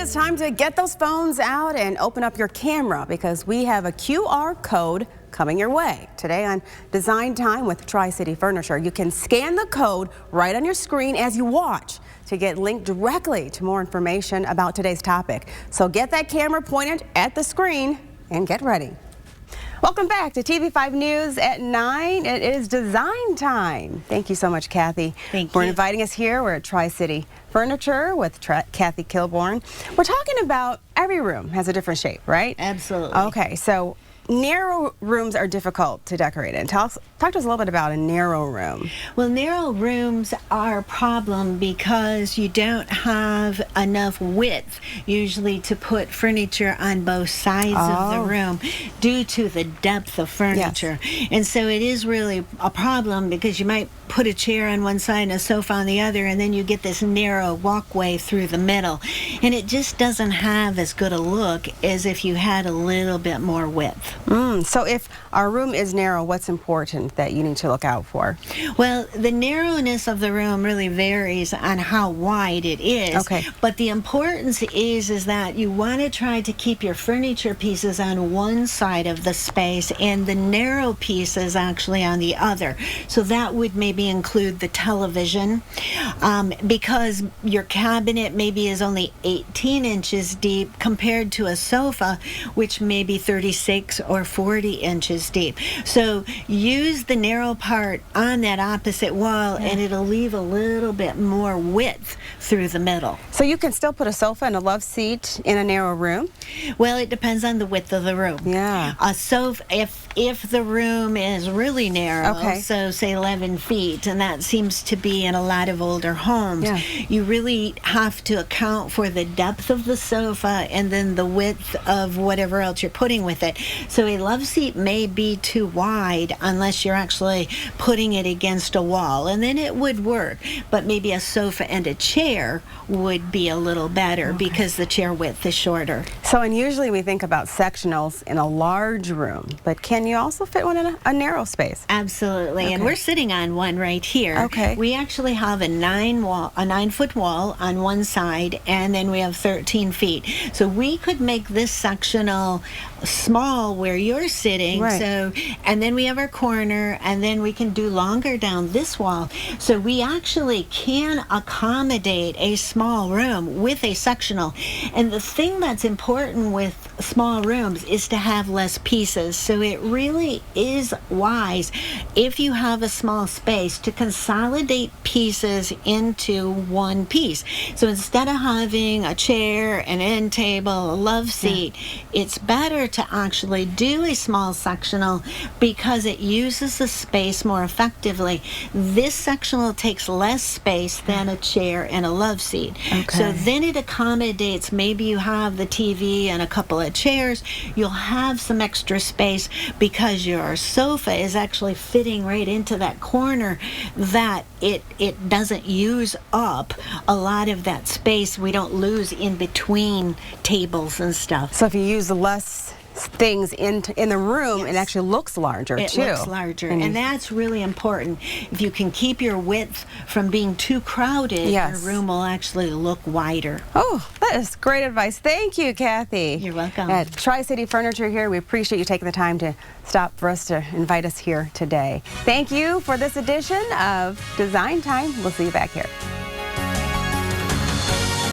it's time to get those phones out and open up your camera because we have a QR code coming your way. Today on Design Time with Tri-City Furniture, you can scan the code right on your screen as you watch to get linked directly to more information about today's topic. So get that camera pointed at the screen and get ready. Welcome back to TV5 News at 9. It is Design Time. Thank you so much, Kathy, for inviting us here. We're at Tri-City Furniture with Kathy Kilborn. We're talking about every room has a different shape, right? Absolutely. Okay, so narrow rooms are difficult to decorate in. Talk to us a little bit about a narrow room. Well, narrow rooms are a problem because you don't have enough width usually to put furniture on both sides of the room due to the depth of furniture. Yes. And so it is really a problem because you might put a chair on one side and a sofa on the other, and then you get this narrow walkway through the middle. And it just doesn't have as good a look as if you had a little bit more width. So if our room is narrow, what's important that you need to look out for? Well, the narrowness of the room really varies on how wide it is. Okay. But the importance is that you want to try to keep your furniture pieces on one side of the space and the narrow pieces actually on the other. So that would maybe include the television, because your cabinet maybe is only 18 inches deep compared to a sofa, which may be 36 or 40 inches deep. So use the narrow part on that opposite wall and it'll leave a little bit more width through the middle. So you can still put a sofa and a love seat in a narrow room? Well, it depends on the width of the room. Yeah. A sofa, if the room is really narrow, so say 11 feet, and that seems to be in a lot of older homes, you really have to account for the depth of the sofa and then the width of whatever else you're putting with it. So a love seat may be too wide unless you're actually putting it against a wall, and then it would work. But maybe a sofa and a chair would be a little better because the chair width is shorter. So, and usually we think about sectionals in a large room, but can you also fit one in a narrow space? Absolutely, and we're sitting on one right here. Okay. We actually have a 9-foot wall on one side, and then we have 13 feet. So we could make this sectional small where you're sitting, so, and then we have our corner, and then we can do longer down this wall. So we actually can accommodate a small room with a sectional. And the thing that's important with small rooms is to have less pieces. So it really is wise, if you have a small space, to consolidate pieces into one piece. So instead of having a chair, an end table, a love seat, it's better to actually do a small sectional because it uses the space more effectively. This sectional takes less space than a chair and a love seat. So then it accommodates, maybe you have the TV and a couple of chairs, you'll have some extra space because your sofa is actually fitting right into that corner, that it doesn't use up a lot of that space. We don't lose in between tables and stuff. So if you use less things in the room, it actually looks larger too. It looks larger, and that's really important. If you can keep your width from being too crowded, your room will actually look wider. Oh, that is great advice. Thank you, Kathy. You're welcome. At Tri-City Furniture here, we appreciate you taking the time to stop for us to invite us here today. Thank you for this edition of Design Time. We'll see you back here.